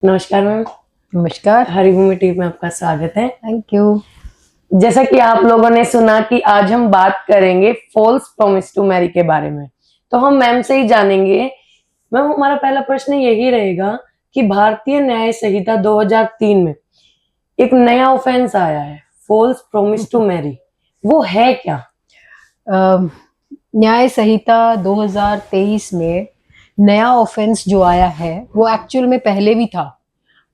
नमस्कार मैम। नमस्कार। हरिभूमि टीवी में आपका स्वागत है। Thank you. जैसा कि आप लोगों ने सुना कि आज हम बात करेंगे फॉल्स प्रॉमिस टू मैरी के बारे में, तो हम मैम से ही जानेंगे। मैम, हमारा पहला प्रश्न यही रहेगा कि भारतीय न्याय संहिता 2003 में एक नया ऑफेंस आया है, फॉल्स प्रॉमिस टू मैरी। वो है क्या? न्याय संहिता 2023 में नया ऑफेंस जो आया है वो एक्चुअल में पहले भी था,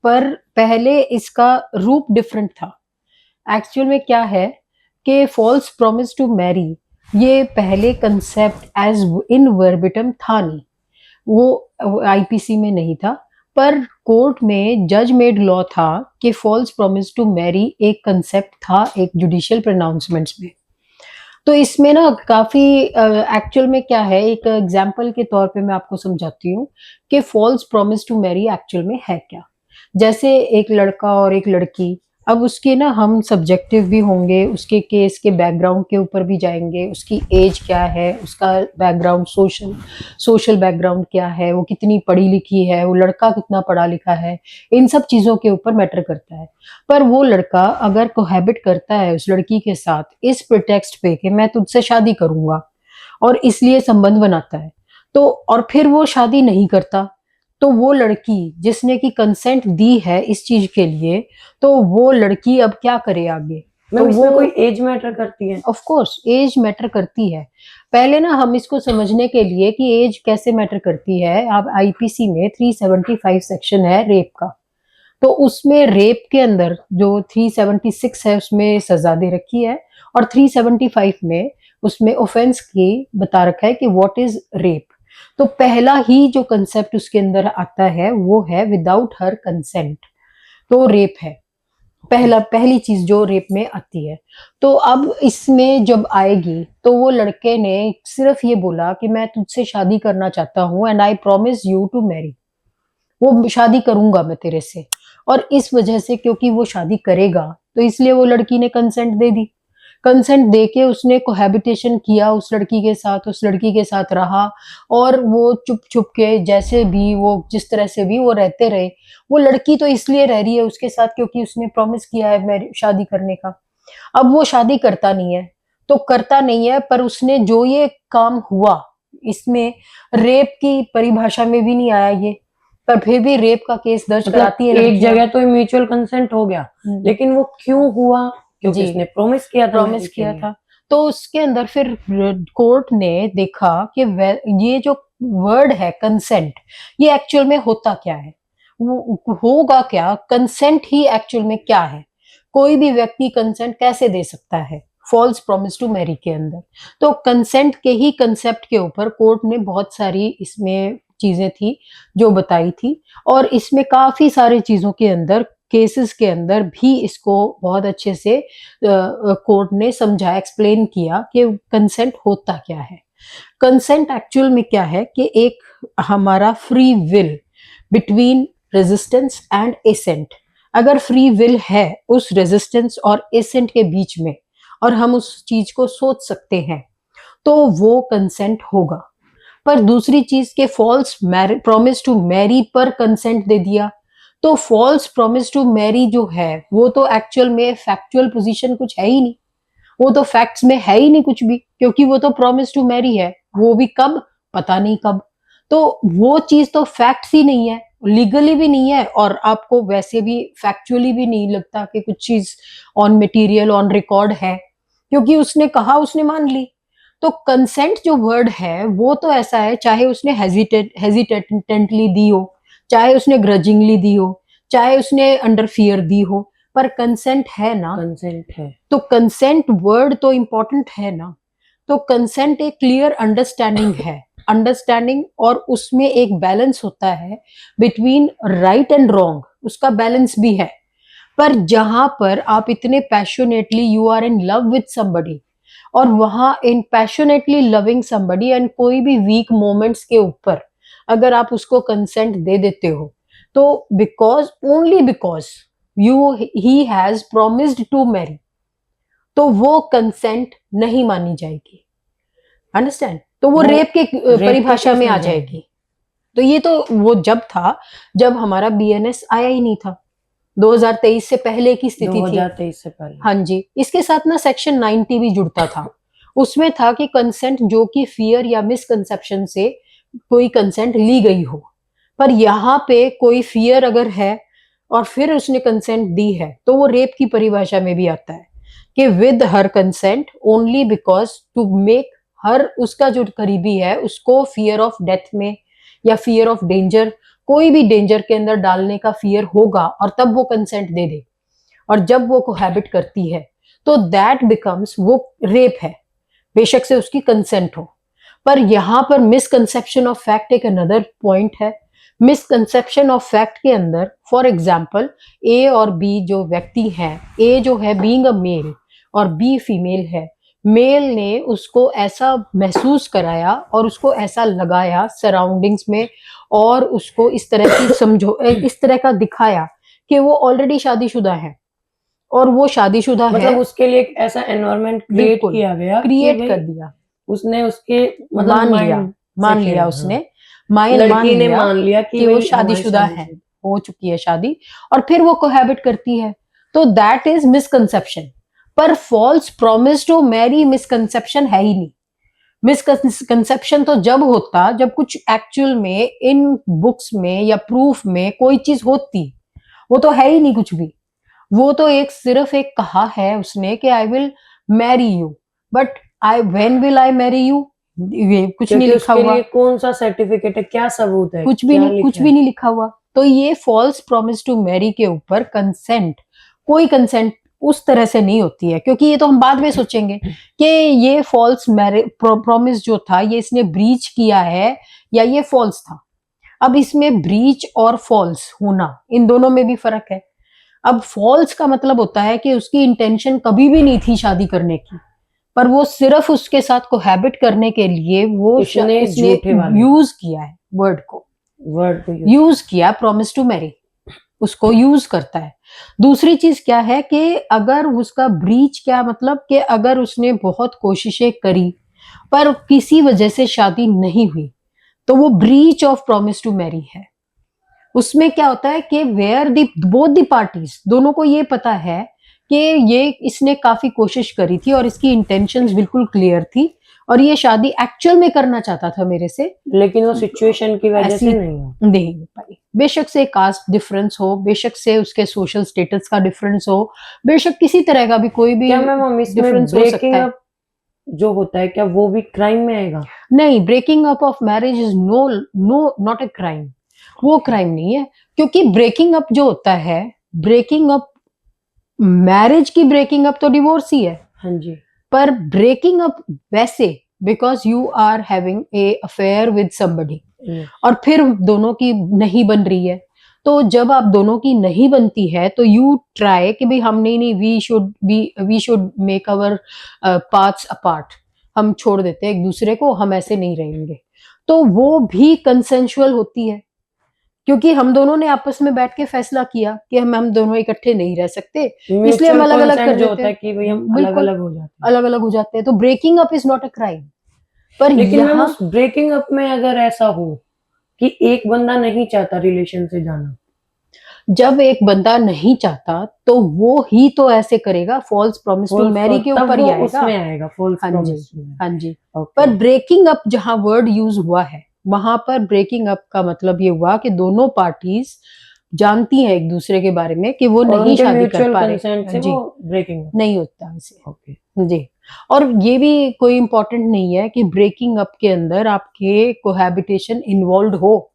पर पहले इसका रूप डिफरेंट था। एक्चुअल में क्या है कि फॉल्स प्रॉमिस टू मैरी ये पहले कंसेप्ट एज इन वर्बिटम था नहीं, वो आईपीसी में नहीं था, पर कोर्ट में जज मेड लॉ था कि फॉल्स प्रॉमिस टू मैरी एक कंसेप्ट था एक जुडिशियल प्रोनाउंसमेंट्स में। तो इसमें ना काफी एक्चुअल में क्या है, एक एग्जांपल के तौर पे मैं आपको समझाती हूँ कि false promise to marry actual में है क्या। जैसे एक लड़का और एक लड़की, अब उसके ना हम सब्जेक्टिव भी होंगे, उसके केस के बैकग्राउंड के ऊपर भी जाएंगे, उसकी एज क्या है, उसका बैकग्राउंड सोशल बैकग्राउंड क्या है, वो कितनी पढ़ी लिखी है, वो लड़का कितना पढ़ा लिखा है, इन सब चीजों के ऊपर मैटर करता है। पर वो लड़का अगर कोहैबिट करता है उस लड़की के साथ इस प्रिटेक्स्ट पे कि मैं तुझसे शादी करूंगा और इसलिए संबंध बनाता है, तो और फिर वो शादी नहीं करता, तो वो लड़की जिसने की कंसेंट दी है इस चीज के लिए, तो वो लड़की अब क्या करे आगे। तो मैम, इसमें वो कोई एज मैटर करती है? ऑफ कोर्स एज मैटर करती है। पहले ना हम इसको समझने के लिए कि एज कैसे मैटर करती है, आप आईपीसी में 375 सेक्शन है रेप का, तो उसमें रेप के अंदर जो 376 है उसमें सजा दे रखी है, और 375 में उसमें ऑफेंस की बता रखा है कि व्हाट इज रेप। तो पहला ही जो कंसेप्ट उसके अंदर आता है वो है विदाउट हर कंसेंट, तो रेप है पहली चीज जो रेप में आती है। तो अब इसमें जब आएगी तो वो लड़के ने सिर्फ ये बोला कि मैं तुझसे शादी करना चाहता हूँ and I promise you to marry, वो शादी करूंगा मैं तेरे से, और इस वजह से क्योंकि वो शादी करेगा तो इसलिए वो लड़की ने कंसेंट दे दी। कंसेंट देके उसने कोहैबिटेशन किया उस लड़की के साथ, उस लड़की के साथ रहा, और वो चुप चुप के जैसे भी वो जिस तरह से भी वो रहते रहे। वो लड़की तो इसलिए रह रही है उसके साथ क्योंकि उसने प्रॉमिस किया है मैरी शादी करने का। अब वो शादी करता नहीं है, तो करता नहीं है, पर उसने जो ये काम हुआ इसमें रेप की परिभाषा में भी नहीं आया ये, पर फिर भी रेप का केस दर्ज मतलब कराती है एक लड़कियां। जगह तो म्यूचुअल कंसेंट हो गया, लेकिन वो क्यों हुआ? क्योंकि जी, उसने प्रॉमिस किया था प्रॉमिस मैरी के किया लिए। था। तो उसके अंदर फिर कोर्ट ने देखा कि ये जो वर्ड है कंसेंट, ये एक्चुअल में होता क्या है, वो होगा क्या, कंसेंट ही एक्चुअल में क्या है, कोई भी व्यक्ति कंसेंट कैसे दे सकता है फॉल्स प्रॉमिस टू मैरी के अंदर। तो कंसेंट के ही कंसेप्ट के ऊपर कोर्ट ने बहुत सारी इसमें चीजें थी जो बताई थी, और इसमें काफी सारी चीजों के अंदर केसेस के अंदर भी इसको बहुत अच्छे से कोर्ट ने समझा एक्सप्लेन किया कि कंसेंट होता क्या है। कंसेंट एक्चुअल में क्या है कि एक हमारा free will between resistance and assent, अगर फ्री विल है उस रेजिस्टेंस और एसेंट के बीच में और हम उस चीज को सोच सकते हैं, तो वो कंसेंट होगा। पर दूसरी चीज के फॉल्स प्रॉमिस टू मैरी पर कंसेंट दे दिया, तो फॉल्स प्रॉमिस टू मैरी जो है वो तो एक्चुअल में फैक्चुअल पोजीशन कुछ है ही नहीं, वो तो फैक्ट्स में है ही नहीं कुछ भी, क्योंकि वो तो प्रॉमिस टू मैरी है, वो भी कब, पता नहीं कब। तो वो चीज तो फैक्ट्स ही नहीं है, लीगली भी नहीं है, और आपको वैसे भी फैक्चुअली भी नहीं लगता कि कुछ चीज ऑन मटेरियल ऑन रिकॉर्ड है, क्योंकि उसने कहा उसने मान ली। तो कंसेंट जो वर्ड है वो तो ऐसा है, चाहे उसने हेजिटेंटली दी हो, चाहे उसने ग्रजिंगली दी हो, चाहे उसने अंडर फियर दी हो, पर कंसेंट है ना। कंसेंट है। तो कंसेंट वर्ड तो इंपॉर्टेंट है ना। तो कंसेंट एक क्लियर अंडरस्टैंडिंग है, अंडरस्टैंडिंग, और उसमें एक बैलेंस होता है बिटवीन राइट एंड रॉन्ग, उसका बैलेंस भी है। पर जहां पर आप इतने passionately you are in love with somebody, और वहां in passionately loving somebody and कोई भी वीक मोमेंट्स के ऊपर अगर आप उसको कंसेंट दे देते हो, तो because only because you he has promised to marry, तो वो कंसेंट नहीं मानी जाएगी। अंडरस्टैंड, तो वो वो रेप के रेप के परिभाषा केस में आ में जाएगी। जाएगी। तो ये तो वो जब था जब हमारा बीएनएस आया ही नहीं था, 2023 से पहले की स्थिति थी। 2023 से पहले। हाँ जी, इसके साथ ना सेक्शन 90 भी जुड़ता था। उसमें था कि कंसेंट जो कि फियर या मिसकंसेप्शन से कोई कंसेंट ली गई हो, पर यहाँ पे कोई फियर अगर है और फिर उसने कंसेंट दी है तो वो रेप की परिभाषा में भी आता है कि with her consent only because to make her, उसका जो करीबी है उसको फियर ऑफ डेथ में या फियर ऑफ डेंजर, कोई भी डेंजर के अंदर डालने का फियर होगा और तब वो कंसेंट दे दे, और जब वो कोहैबिट करती है तो दैट बिकम्स वो रेप है, बेशक से उसकी कंसेंट हो। पर यहाँ पर मिसकंसेप्शन ऑफ फैक्ट एक अनदर पॉइंट है। मिसकंसेप्शन ऑफ फैक्ट के अंदर फॉर एग्जाम्पल ए और बी जो व्यक्ति हैं, ए जो है बीइंग अ मेल और बी फीमेल है, मेल ने उसको ऐसा महसूस कराया और उसको ऐसा लगाया सराउंडिंग्स में और उसको इस तरह की समझो, इस तरह का दिखाया कि वो ऑलरेडी शादीशुदा है और वो शादीशुदा है, मतलब उसके लिए एक ऐसा एनवायरनमेंट क्रिएट बिल्कुल किया गया कि क्रिएट भाई कर दिया, उसने उसके मतलब मान लिया, माइंड मान से लिया खेला, उसने, हाँ। मान लड़की ने लिया मान लिया कि कि वो भाई हमारी शादीशुदा है, शादी हो चुकी है शादी, और फिर वो कोहैबिट करती है, तो दैट इज मिसकंसेप्शन। पर false promise to marry misconception है ही नहीं। मिसकंसेप्शन तो जब होता जब कुछ एक्चुअल में इन बुक्स में या प्रूफ में कोई चीज होती, वो तो है ही नहीं कुछ भी, वो तो एक सिर्फ एक कहा है उसने कि I will marry you, but I when will I marry you, ये कुछ नहीं क्योंकि लिखा उसके हुआ, लिए कौन सा सर्टिफिकेट है, क्या सबूत है, कुछ भी क्या नहीं, कुछ लिखा भी है? नहीं लिखा हुआ। तो ये फॉल्स प्रॉमिस टू मैरी के ऊपर कंसेंट, कोई कंसेंट उस तरह से नहीं होती है, क्योंकि ये तो हम बाद में सोचेंगे कि ये फॉल्स प्रॉमिस जो था ये इसने ब्रीच किया है या ये फॉल्स था। अब इसमें ब्रीच और फॉल्स होना, इन दोनों में भी फर्क है। अब फॉल्स का मतलब होता है कि उसकी इंटेंशन कभी भी नहीं थी शादी करने की, पर वो सिर्फ उसके साथ कोहैबिट करने के लिए वो इसने इसने झूठे वाले यूज किया है वर्ड को, वर्ड को यूज किया, प्रॉमिस टू मैरी उसको यूज करता है। दूसरी चीज क्या है कि अगर उसका ब्रीच, क्या मतलब कि अगर उसने बहुत कोशिशें करी पर किसी वजह से शादी नहीं हुई, तो वो breach of promise to marry है। उसमें क्या होता है कि where the both the parties, दोनों को ये पता है कि ये इसने काफी कोशिश करी थी और इसकी इंटेंशंस बिल्कुल क्लियर थी और ये शादी एक्चुअल में करना चाहता था मेरे से, लेकिन वो सिचुएशन की वजह ऐसी से नहीं हो पाई। बेशक से कास्ट डिफरेंस हो, बेशक से उसके सोशल स्टेटस का डिफरेंस हो, बेशक किसी तरह का भी कोई भी क्या मैम हम इसमें डिफरेंस हो ब्रेकिंग सकता है। अप जो होता है क्या वो भी क्राइम में आएगा? नहीं, breaking up of marriage is no no not a crime, वो क्राइम नहीं है, क्योंकि ब्रेकिंग अप जो होता है, ब्रेकिंग अप, मैरिज की ब्रेकिंग अप तो डिवोर्स ही है, हाँ जी। पर ब्रेकिंग अप वैसे because you are having a affair with somebody और फिर दोनों की नहीं बन रही है, तो जब आप दोनों की नहीं बनती है तो यू ट्राई कि भाई हम नहीं, we should make our paths apart, हम छोड़ देते हैं एक दूसरे को, हम ऐसे नहीं रहेंगे, तो वो भी कंसेंशुअल होती है, क्योंकि हम दोनों ने आपस में बैठ के फैसला किया कि हम दोनों इकट्ठे नहीं रह सकते, इसलिए हम अलग अलग कर जो देते होता है हैं, कि भाई हम अलग बिल्कुल अलग हो जाते हैं। अलग अलग हो जाते हैं, तो breaking up is not a crime. पर लेकिन मैम यहाँ उस ब्रेकिंग अप में अगर ऐसा हो कि एक बंदा नहीं चाहता रिलेशन से जाना, जब एक बंदा नहीं चाहता तो वो ही तो ऐसे करेगा, फॉल्स प्रॉमिस टू मैरी के ऊपर ही आएगा, उसमें आएगा फॉल्स हाँ जी, प्रॉमिस। हाँ जी। ओके। पर ब्रेकिंग अप जहां वर्ड यूज हुआ है, वहां पर ब्रेकिंग अप का मतलब ये हुआ कि दोनों पार्टीज जानती हैं एक दूसरे के बारे में कि वो और नहीं उनके शादी कर म्यूचुअल पा कंसेंट से रहे, जी वो ब्रेकिंग नहीं होता ऐसे, ओके। जी। और ये भी कोई इंपॉर्टेंट नहीं है कि ब्रेकिंग अप के अंदर आपके कोहैबिटेशन इन्वॉल्व हो,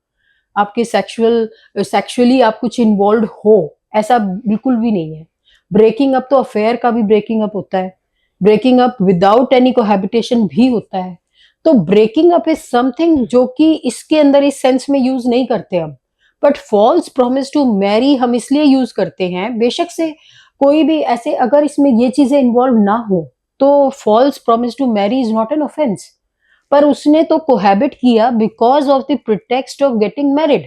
आपके सेक्सुअली आप कुछ इन्वॉल्व हो, ऐसा बिल्कुल भी नहीं है। ब्रेकिंग अप तो अफेयर का भी ब्रेकिंग अप होता है, breaking up without any cohabitation भी होता है। तो ब्रेकिंग अप इज समथिंग जो कि इसके अंदर इस सेंस में यूज नहीं करते हम, but false promise to marry हम इसलिए यूज करते हैं, बेशक से कोई भी ऐसे अगर इसमें ये चीजें इन्वॉल्व ना हो तो false promise to marry is not an offence, पर उसने तो कोहैबिट किया because of the pretext of getting married.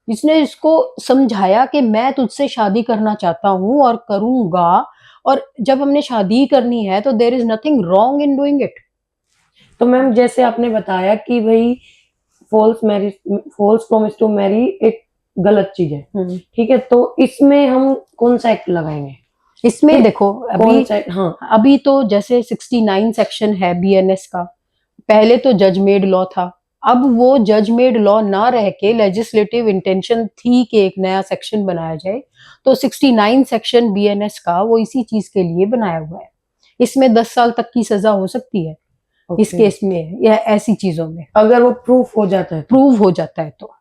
इसने इसको समझाया कि मैं तुझसे शादी करना चाहता हूं और करूंगा, और जब हमने शादी करनी है तो there is nothing wrong in doing it. तो मैम जैसे आपने बताया कि भाई फॉल्स प्रॉमिस टू मैरी एक गलत चीज है, हम्म। ठीक है, तो इसमें हम कौन सा एक्ट लगाएंगे? इसमें देखो कौन अभी सा? हाँ, अभी तो जैसे 69 सेक्शन है बीएनएस का, पहले तो जज मेड लॉ था, अब वो जज मेड लॉ ना रह के लेजिस्लेटिव इंटेंशन थी कि एक नया सेक्शन बनाया जाए, तो 69 सेक्शन बीएनएस का वो इसी चीज के लिए बनाया हुआ है। इसमें 10 साल तक की सजा हो सकती है इस ओके। केस में या ऐसी चीजों में अगर वो प्रूफ हो जाता है तो। प्रूव हो जाता है तो।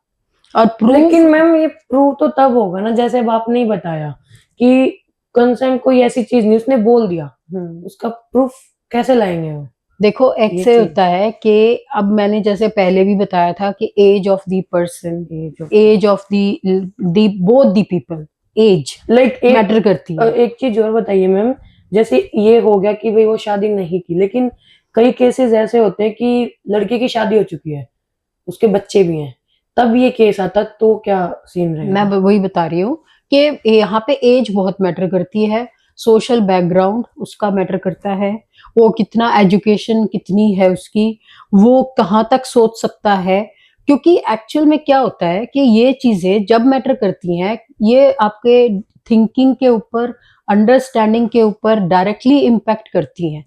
और प्रूफ लेकिन मैम ये प्रूव तो तब होगा ना, जैसे अब आपने ही बताया कि कंसेंट कोई ऐसी चीज नहीं, उसने बोल दिया, उसका प्रूफ कैसे लाएंगे वो? देखो एक ये से चीज। होता है कि अब मैंने जैसे पहले भी बताया था कि age of the person, age of the both the people, age like matter करती है। एक चीज और बताइए मैम, जैसे ये हो गया कि भाई वो शादी नहीं की, लेकिन कई केसेस ऐसे होते हैं कि लड़के की शादी हो चुकी है, उसके बच्चे भी हैं, तब ये केस आता, तो क्या सीन मैं रहेगा? वही बता रही हूँ कि यहाँ पे एज बहुत मैटर करती है, सोशल बैकग्राउंड उसका मैटर करता है, वो कितना एजुकेशन कितनी है उसकी, वो कहाँ तक सोच सकता है, क्योंकि एक्चुअल में क्या होता है कि ये चीजें जब मैटर करती हैं, ये आपके थिंकिंग के ऊपर, अंडरस्टैंडिंग के ऊपर डायरेक्टली इम्पैक्ट करती हैं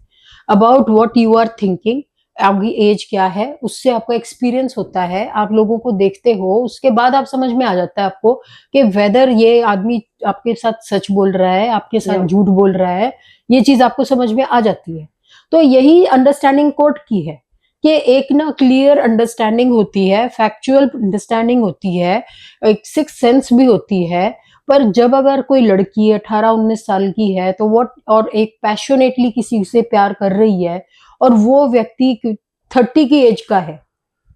about what you are thinking. आपकी एज क्या है, उससे आपका एक्सपीरियंस होता है, आप लोगों को देखते हो, उसके बाद आप समझ में आ जाता है आपको कि वेदर ये आदमी आपके साथ सच बोल रहा है, आपके साथ Yeah. झूठ बोल रहा है, ये चीज आपको समझ में आ जाती है। तो यही अंडरस्टैंडिंग कोर्ट की है कि एक ना क्लियर अंडरस्टैंडिंग होती है, फैक्चुअल अंडरस्टैंडिंग होती है, एक सिक्स सेंस भी होती है। पर जब अगर कोई लड़की 18-19 साल की है तो वो और एक पैशनेटली किसी से प्यार कर रही है और वो व्यक्ति 30 की एज का है,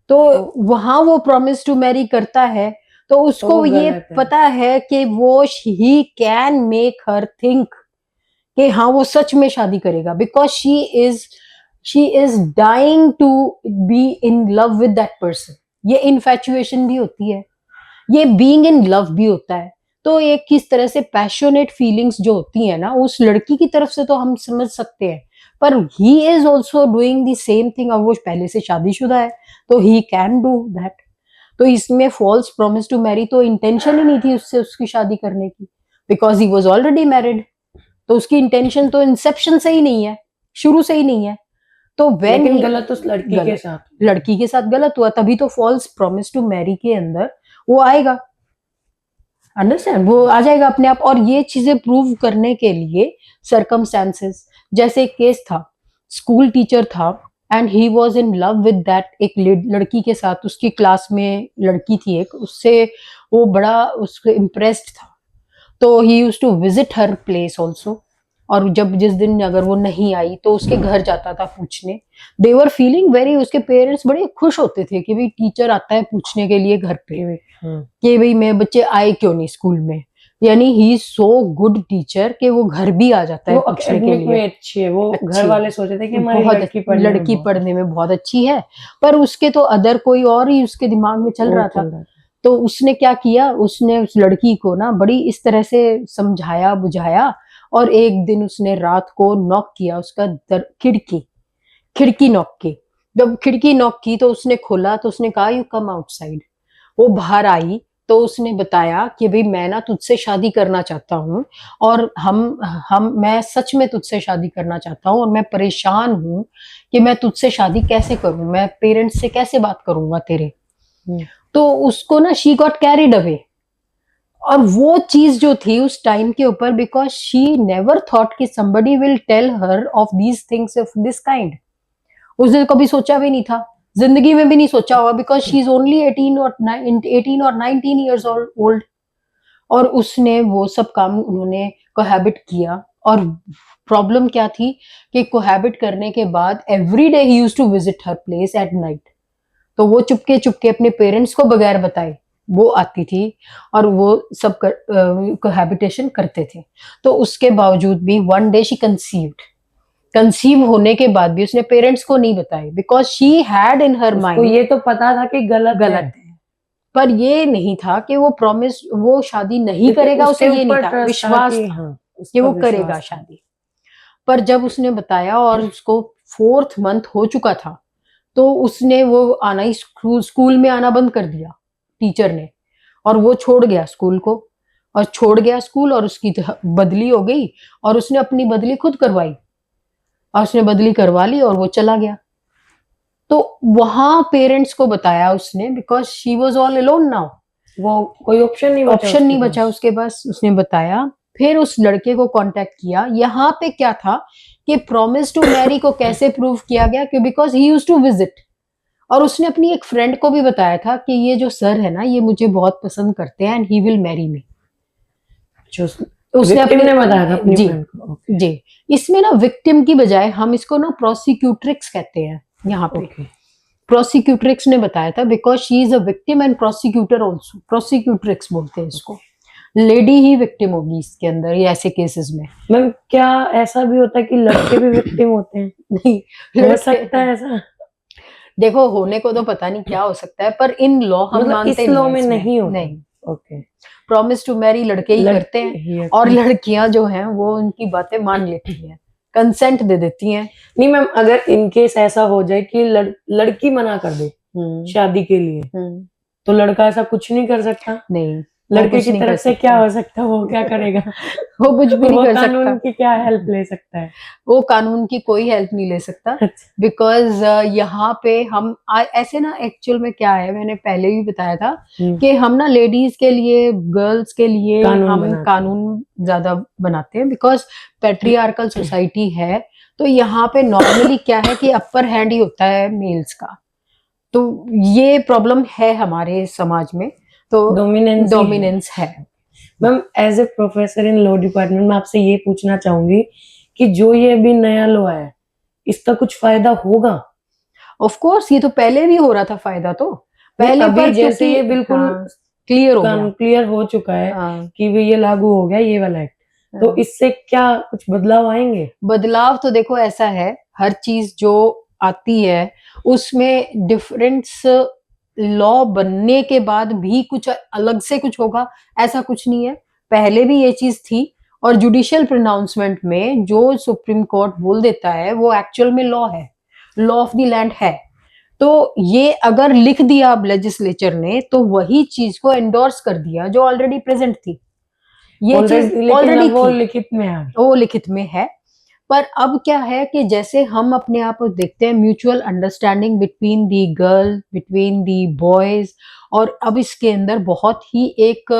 तो वहां वो प्रॉमिस टू मैरी करता है, तो उसको वो ये गलत है। पता है कि वो he can make her think कि हाँ वो सच में शादी करेगा, because she is dying to be in love with that person. ये इन्फैचुएशन भी होती है, ये बीइंग इन लव भी होता है। तो एक किस तरह से पैशनेट फीलिंग्स जो होती है ना उस लड़की की तरफ से तो हम समझ सकते हैं, पर he is also doing the same thing. अब वो पहले से शादीशुदा है तो ही कैन डू दैट। तो इसमें फॉल्स प्रॉमिस टू मैरी तो इंटेंशन ही नहीं थी उससे उसकी शादी करने की, because he was already married. तो उसकी इंटेंशन तो इंसेप्शन से ही नहीं है, शुरू से ही नहीं है। तो लेकिन गलत उस लड़की के साथ, लड़की के साथ गलत हुआ, तभी तो फॉल्स प्रॉमिस टू मैरी के अंदर वो आएगा, अंडरस्टैंड, वो आ जाएगा अपने आप। और ये चीजें प्रूव करने के लिए सर्कमस्टेंसेस, जैसे एक केस था, स्कूल टीचर था and he was in love with that एक लड़की के साथ, उसकी क्लास में लड़की थी एक, उससे वो बड़ा उसके इम्प्रेस्ड था, तो he used to visit her place also. और जब जिस दिन अगर वो नहीं आई तो उसके घर जाता था पूछने। दे वर फीलिंग वेरी, उसके पेरेंट्स बड़े खुश होते थे कि भाई टीचर आता है पूछने के लिए घर पे कि भाई मेरे बच्चे आए क्यों नहीं स्कूल में। यानी ही सो गुड टीचर कि वो घर भी आ जाता है पूछने के लिए। में अच्छी है वो, घर वाले सोचे थे कि हमारी बहुत लड़की पढ़ने में बहुत अच्छी है, पर उसके तो अदर कोई और ही उसके दिमाग में चल रहा था। तो उसने क्या किया, उसने उस लड़की को ना बड़ी इस तरह से समझाया बुझाया, और एक दिन उसने रात को नॉक किया उसका खिड़की नॉक की। जब खिड़की नॉक की तो उसने खोला तो उसने कहा यू कम आउटसाइड। वो बाहर आई तो उसने बताया कि भाई मैं ना तुझसे शादी करना चाहता हूँ, और हम मैं सच में तुझसे शादी करना चाहता हूँ, और मैं परेशान हूँ कि मैं तुझसे शादी कैसे करूँ, मैं पेरेंट्स से कैसे बात करूंगा तेरे। तो उसको ना शी गॉट कैरिड अवे। और वो चीज जो थी उस टाइम के ऊपर, बिकॉज शी नेवर थॉट कि somebody will tell her of these things of this kind. उसने कभी सोचा भी नहीं था, जिंदगी में भी नहीं सोचा होगा, बिकॉज शी इज ओनली 18 और 19 ईयर्स ओल्ड। और उसने वो सब काम उन्होंने कोहैबिट किया। और प्रॉब्लम क्या थी कि कोहैबिट करने के बाद every day he used to visit her place at night. तो वो चुपके चुपके अपने पेरेंट्स को बगैर बताए वो आती थी और वो सब कोहैबिटेशन करते थे। तो उसके बावजूद भी वन डे शी कंसीव होने के बाद भी उसने पेरेंट्स को नहीं बताई, because she had in her mind, ये तो पता था कि गलत है, पर ये नहीं था कि वो प्रॉमिस वो शादी नहीं करेगा। उसे ये नहीं था विश्वास कि वो करेगा शादी। पर जब उसने बताया और उसको 4th मंथ हो चुका था, तो उसने वो आना ही स्कूल में आना बंद कर दिया टीचर ने, और वो छोड़ गया स्कूल को, और छोड़ गया स्कूल, और उसकी बदली हो गई, और उसने अपनी बदली खुद करवाई, और उसने बदली करवा ली और वो चला गया। तो वहां पेरेंट्स को बताया उसने, because she was all alone now, वो कोई ऑप्शन नहीं बचा, ऑप्शन नहीं बचा उसके पास। उसने बताया, फिर उस लड़के को कांटेक्ट किया। यहाँ पे क्या था कि प्रॉमिस टू मैरी को कैसे प्रूव किया गया, कि because he used to visit, और उसने अपनी एक फ्रेंड को भी बताया था कि ये जो सर है ना, ये मुझे बहुत पसंद करते हैं and he will marry me. उसने विक्टिम अपने ने बताया था अपनी जी फ्रेंड को। ओके जी, इसमें ना विक्टिम की बजाय हम इसको ना प्रोसिक्यूट्रिक्स कहते हैं यहाँ पे। ओके प्रोसिक्यूट्रिक्स ने बताया था, because she is a victim and prosecutor also, prosecutrix बोलते हैं इसको। लेडी ही विक्टिम होगी इसके अंदर, ये ऐसे केसेस में। मैम क्या ऐसा भी होता है कि लड़के भी विक्टिम होते हैं? नहीं, हो सकता है ऐसा? देखो होने को तो पता नहीं क्या हो सकता है, पर इन लॉ हम मतलब मानते इस नहीं लॉ है में इसमें। नहीं होगा? नहीं, ओके प्रॉमिस टू मैरी लड़के ही करते हैं, ही है। और लड़कियां जो हैं वो उनकी बातें मान लेती हैं, कंसेंट दे देती हैं। नहीं मैम, अगर इन केस ऐसा हो जाए कि लड़की मना कर दे शादी के लिए, तो लड़का ऐसा कुछ नहीं कर सकता? नहीं, लड़के की तरफ से क्या हो सकता है, वो क्या करेगा? वो कुछ भी नहीं वो कर कानून सकता, की क्या हेल्प ले सकता है? वो कानून की कोई हेल्प नहीं ले सकता, अच्छा, बिकॉज यहाँ पे हम ऐसे ना, एक्चुअल में क्या है, मैंने पहले भी बताया था हम्म, कि हम ना लेडीज के लिए, गर्ल्स के लिए कानून हम बनाते हैं। कानून ज्यादा बनाते हैं, बिकॉज पेट्रियार्कल सोसाइटी है। तो यहाँ पे नॉर्मली क्या है कि अपर हैंड ही होता है मेल्स का, तो ये प्रॉब्लम है हमारे समाज में, तो डोमिनेंस है। Ma'am as a professor in law department में आपसे ये पूछना चाहूंगी कि जो ये अभी नया लॉ है, इसका कुछ फायदा होगा? ऑफ कोर्स, ये तो पहले भी हो रहा था फायदा, तो पहले अभी पर जैसे क्योंकि ये बिल्कुल क्लियर हो गया, क्लियर हो चुका है हाँ, कि भी ये लागू हो गया ये वाला एक्ट, तो हाँ। इससे क्या कुछ बदलाव आएंगे? बदलाव तो देखो ऐसा है, हर चीज जो आती है उसमें डिफरेंस, लॉ बनने के बाद भी कुछ अलग से कुछ होगा, ऐसा कुछ नहीं है। पहले भी ये चीज थी, और जुडिशियल प्रोनाउंसमेंट में जो सुप्रीम कोर्ट बोल देता है वो एक्चुअल में लॉ है, लॉ ऑफ द लैंड है। तो ये अगर लिख दिया अब लेजिस्लेचर ने, तो वही चीज को एंडोर्स कर दिया जो ऑलरेडी प्रेजेंट थी। ये चीज ऑलरेडी वो थी, लिखित में है। वो लिखित में है। पर अब क्या है कि जैसे हम अपने आप को देखते हैं, mutual understanding between the girl, between the boys, और अब इसके अंदर बहुत ही एक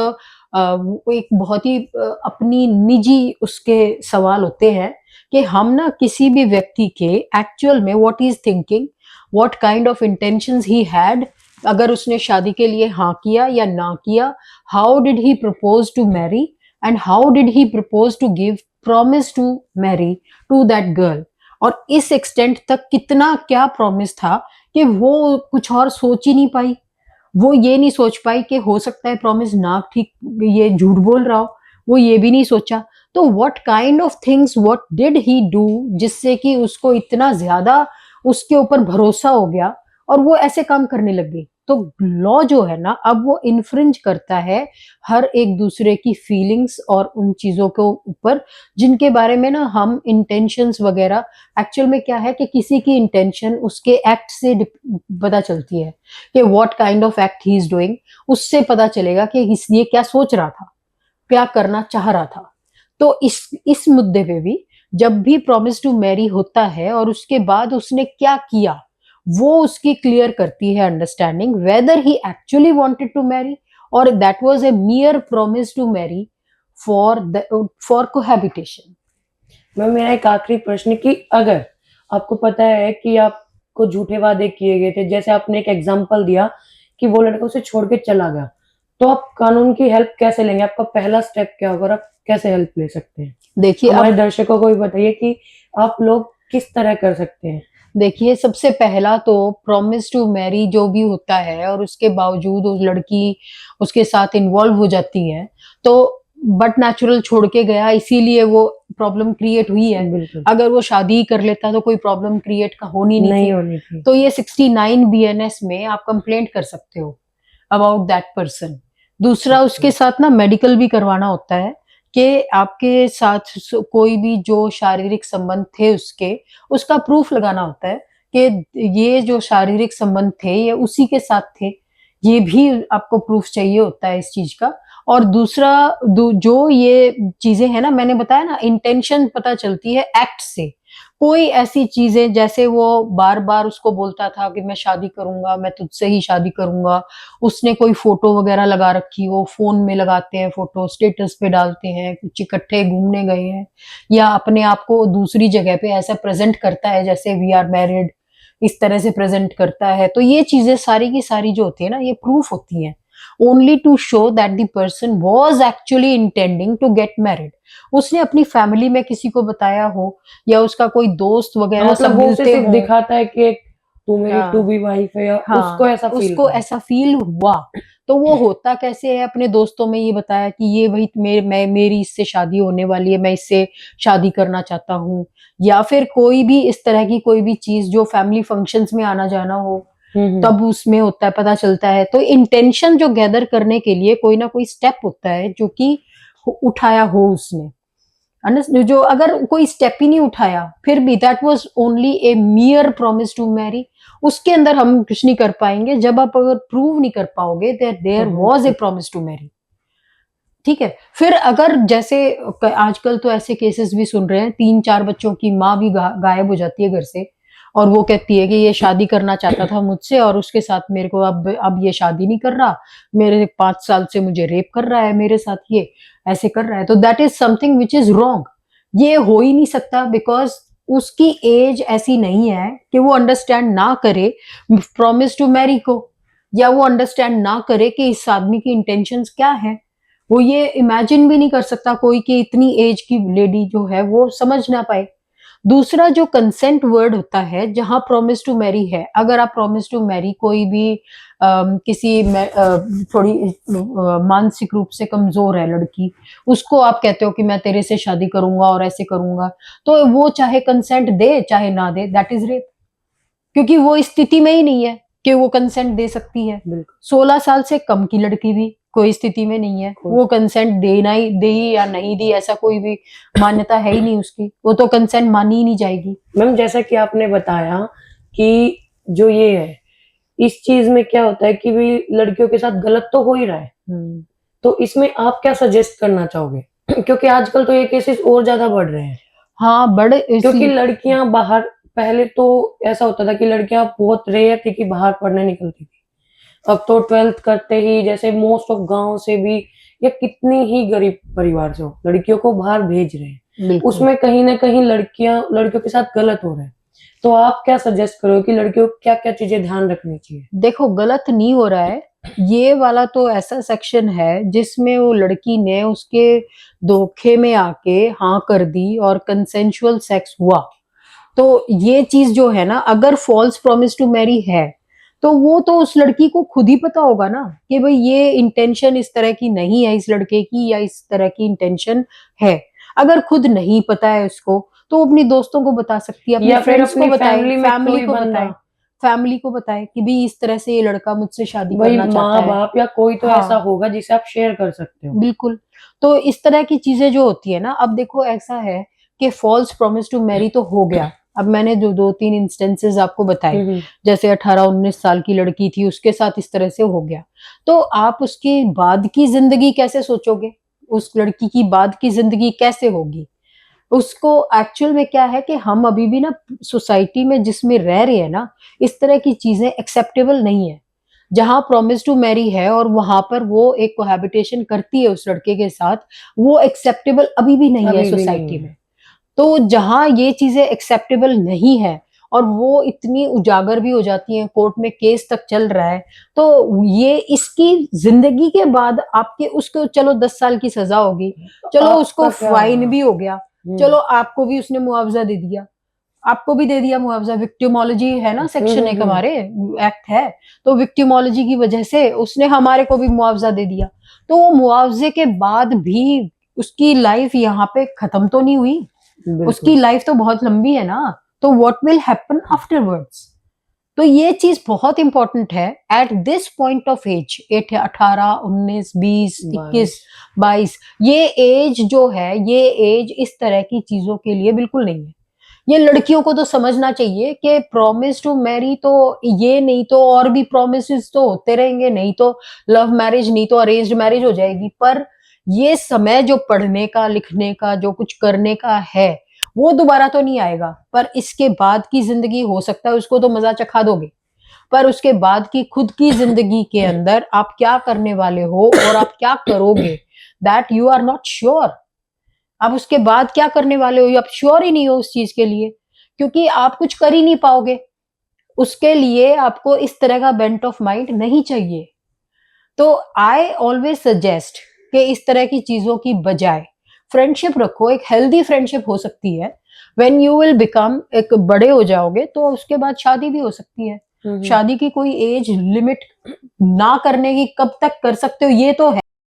बहुत ही अपनी निजी उसके सवाल होते हैं कि हम ना किसी भी व्यक्ति के एक्चुअल में what is thinking, what kind of intentions he had, अगर उसने शादी के लिए हाँ किया या ना किया, how did he propose to marry, and how did he propose to give promise to marry to that girl, और इस एक्सटेंट तक कितना क्या प्रॉमिस था कि वो कुछ और सोच ही नहीं पाई। वो ये नहीं सोच पाई कि हो सकता है प्रॉमिस ना ठीक, ये झूठ बोल रहा हो, वो ये भी नहीं सोचा। तो what kind of things, what did he do, जिससे कि उसको इतना ज्यादा उसके ऊपर भरोसा हो गया और वो ऐसे काम करने लग गई। तो लॉ जो है ना, अब वो इन्फ्रिंज करता है हर एक दूसरे की फीलिंग्स और उन चीजों के ऊपर जिनके बारे में ना हम इंटेंशंस वगैरह, एक्चुअल में क्या है कि किसी की इंटेंशन उसके एक्ट से पता चलती है कि what kind of act he is doing, उससे पता चलेगा कि ये क्या सोच रहा था, क्या करना चाह रहा था। तो इस मुद्दे पे भी जब भी प्रॉमिस टू मैरी होता है और उसके बाद उसने क्या किया, वो उसकी क्लियर करती है understanding whether he actually wanted to marry और that was a mere promise to marry for cohabitation. Ma'am मेरा एक आखिरी प्रश्न कि अगर आपको पता है कि आपको झूठे वादे किए गए थे, जैसे आपने एक एग्जांपल दिया कि वो लड़का उसे छोड़ के चला गया, तो आप कानून की हेल्प कैसे लेंगे? आपका पहला स्टेप क्या होगा और आप कैसे हेल्प ले सकते हैं? देखिए, हमारे दर्शकों को भी बताइए कि आप लोग किस तरह कर सकते हैं। देखिए, सबसे पहला तो प्रॉमिस टू मैरी जो भी होता है और उसके बावजूद उस लड़की उसके साथ इन्वॉल्व हो जाती है, तो बट नेचुरल छोड़ के गया, इसीलिए वो प्रॉब्लम क्रिएट हुई है। बिल्कुल अगर वो शादी कर लेता तो कोई प्रॉब्लम क्रिएट होनी नहीं होनी थी। थी। तो ये 69 बीएनएस में आप कंप्लेंट कर सकते हो अबाउट दैट पर्सन। दूसरा, उसके साथ ना मेडिकल भी करवाना होता है कि आपके साथ कोई भी जो शारीरिक संबंध थे उसके, उसका प्रूफ लगाना होता है कि ये जो शारीरिक संबंध थे ये उसी के साथ थे, ये भी आपको प्रूफ चाहिए होता है इस चीज का। और दूसरा जो ये चीजें हैं ना, मैंने बताया ना, इंटेंशन पता चलती है एक्ट से। कोई ऐसी चीजें, जैसे वो बार बार उसको बोलता था कि मैं शादी करूंगा, मैं तुझसे ही शादी करूंगा, उसने कोई फोटो वगैरह लगा रखी, वो फोन में लगाते हैं फोटो, स्टेटस पे डालते हैं, कुछ इकट्ठे घूमने गए हैं, या अपने आप को दूसरी जगह पे ऐसा प्रेजेंट करता है जैसे वी आर मैरिड, इस तरह से प्रेजेंट करता है। तो ये चीजें सारी की सारी जो होती है ना, ये प्रूफ होती हैं only to show that the person was actually intending to get married. उसने अपनी फैमिली में किसी को बताया हो, या उसका कोई दोस्त वगैरह सब मतलब वो उसे मिलते सिर्फ हो। दिखाता है कि एक तू मेरी हाँ, टू बी वाइफ है, या हाँ, उसको ऐसा फील उसको ऐसा फील हुआ। तो वो होता कैसे है, अपने दोस्तों में ये बताया कि ये वही मेरी इससे शादी होने वाली है, मैं इससे शादी करना चाहता हूँ, या फिर कोई भी इस तरह की कोई भी चीज जो फैमिली फंक्शंस में आना जाना हो, तब उसमें होता है, पता चलता है। तो इंटेंशन जो गैदर करने के लिए कोई ना कोई स्टेप होता है जो कि उठाया हो उसने। जो अगर कोई स्टेप ही नहीं उठाया, फिर भी that was only a mere promise to marry, उसके अंदर हम कुछ नहीं कर पाएंगे जब आप अगर प्रूव नहीं कर पाओगे that there was a promise to marry. ठीक है। फिर अगर जैसे आजकल तो ऐसे केसेस भी सुन रहे हैं, 3-4 बच्चों की माँ भी गायब हो जाती है घर से, और वो कहती है कि ये शादी करना चाहता था मुझसे और उसके साथ मेरे को अब ये शादी नहीं कर रहा, मेरे 5 साल से मुझे रेप कर रहा है, मेरे साथ ये ऐसे कर रहा है। तो that is something which is wrong. ये हो ही नहीं सकता, बिकॉज उसकी एज ऐसी नहीं है कि वो अंडरस्टैंड ना करे प्रॉमिस टू मैरी को, या वो अंडरस्टैंड ना करे कि इस आदमी की इंटेंशंस क्या है। वो ये इमेजिन भी नहीं कर सकता कोई कि इतनी एज की लेडी जो है वो समझ ना पाए। दूसरा जो कंसेंट वर्ड होता है, जहां प्रॉमिस टू मैरी है, अगर आप प्रॉमिस टू मैरी कोई भी थोड़ी मानसिक रूप से कमजोर है लड़की, उसको आप कहते हो कि मैं तेरे से शादी करूंगा और ऐसे करूंगा, तो वो चाहे कंसेंट दे चाहे ना दे, दैट इज रेप। क्योंकि वो इस स्थिति में ही नहीं है कि वो कंसेंट दे सकती है। 16 साल से कम की लड़की भी कोई स्थिति में नहीं है, वो कंसेंट देना ही दे या नहीं दी, ऐसा कोई भी मान्यता है ही नहीं उसकी, वो तो कंसेंट मानी ही नहीं जाएगी। मैम जैसा कि आपने बताया कि जो ये है, इस चीज में क्या होता है कि भी लड़कियों के साथ गलत तो हो ही रहा है, तो इसमें आप क्या सजेस्ट करना चाहोगे? क्योंकि आजकल तो ये केसेस और ज्यादा बढ़ रहे हैं। हाँ, बड़े क्योंकि लड़कियां बाहर, पहले तो ऐसा होता था कि लड़कियां बहुत रेयर थी कि बाहर पढ़ने निकलती थी, अब तो 12th करते ही जैसे मोस्ट ऑफ गांव से भी या कितनी ही गरीब परिवार से हो, लड़कियों को बाहर भेज रहे हैं, उसमें कहीं ना कहीं लड़कियों के साथ गलत हो रहा है। तो आप क्या सजेस्ट करोगे कि लड़कियों को क्या क्या चीजें ध्यान रखनी चाहिए? देखो, गलत नहीं हो रहा है, ये वाला तो ऐसा सेक्शन है जिसमें वो लड़की ने उसके धोखे में आके हाँ कर दी और कंसेंशुअल सेक्स हुआ। तो ये चीज जो है ना, अगर फॉल्स प्रॉमिस टू मैरी है तो वो तो उस लड़की को खुद ही पता होगा ना कि भाई ये इंटेंशन इस तरह की नहीं है इस लड़के की, या इस तरह की इंटेंशन है। अगर खुद नहीं पता है उसको तो वो अपनी दोस्तों को बता सकती है, अपने फ्रेंड्स को बताए, फैमिली को बताए कि भी इस तरह से ये लड़का मुझसे शादी करना चाहता है। माँ बाप या कोई तो ऐसा होगा जिसे आप शेयर कर सकते हो। बिल्कुल। तो इस तरह की चीजें जो होती है ना, अब देखो ऐसा है कि फॉल्स प्रॉमिस टू मैरी तो हो गया। अब मैंने जो 2-3 इंस्टेंसेस आपको बताए, जैसे 18-19 साल की लड़की थी, उसके साथ इस तरह से हो गया, तो आप उसके बाद की जिंदगी कैसे सोचोगे? उस लड़की की बाद की जिंदगी कैसे होगी? उसको एक्चुअल में क्या है कि हम अभी भी ना सोसाइटी में जिसमें रह रहे हैं ना, इस तरह की चीजें एक्सेप्टेबल नहीं है। जहां प्रॉमिस टू मैरी है और वहां पर वो एक कोहैबिटेशन करती है उस लड़के के साथ, वो एक्सेप्टेबल अभी भी नहीं है सोसाइटी में। तो जहां ये चीजें एक्सेप्टेबल नहीं है और वो इतनी उजागर भी हो जाती हैं, कोर्ट में केस तक चल रहा है, तो ये इसकी जिंदगी के बाद आपके उसको चलो 10 साल की सजा होगी, चलो उसको फाइन भी हो गया, चलो आपको भी उसने मुआवजा दे दिया, आपको भी दे दिया मुआवजा। विक्टिमोलॉजी है ना सेक्शन एक हमारे एक्ट है, तो विक्टिमोलॉजी की वजह से उसने हमारे को भी मुआवजा दे दिया। तो वो मुआवजे के बाद भी उसकी लाइफ यहाँ पे खत्म तो नहीं हुई, उसकी लाइफ तो बहुत लंबी है ना। तो व्हाट विल हैपन आफ्टरवर्ड्स? तो ये चीज बहुत इंपॉर्टेंट है at this point of age. 18, 19, 20, 21, 22, ये एज जो है, ये एज इस तरह की चीजों के लिए बिल्कुल नहीं है। ये लड़कियों को तो समझना चाहिए कि प्रॉमिस टू मैरी तो ये नहीं तो और भी प्रोमिस तो होते रहेंगे, नहीं तो लव मैरिज, नहीं तो अरेंज्ड मैरिज हो जाएगी। पर ये समय जो पढ़ने का, लिखने का, जो कुछ करने का है, वो दोबारा तो नहीं आएगा। पर इसके बाद की जिंदगी हो सकता है उसको तो मजा चखा दोगे, पर उसके बाद की खुद की जिंदगी के अंदर आप क्या करने वाले हो और आप क्या करोगे, that you are not sure. आप उसके बाद क्या करने वाले हो, आप श्योर ही नहीं हो उस चीज के लिए, क्योंकि आप कुछ कर ही नहीं पाओगे। उसके लिए आपको इस तरह का बेंट ऑफ माइंड नहीं चाहिए। तो आई ऑलवेज सजेस्ट कि इस तरह की चीजों की बजाय फ्रेंडशिप रखो। एक हेल्दी फ्रेंडशिप हो सकती है। व्हेन यू विल बिकम, एक बड़े हो जाओगे तो उसके बाद शादी भी हो सकती है। शादी की कोई एज लिमिट ना करने की, कब तक कर सकते हो ये तो है।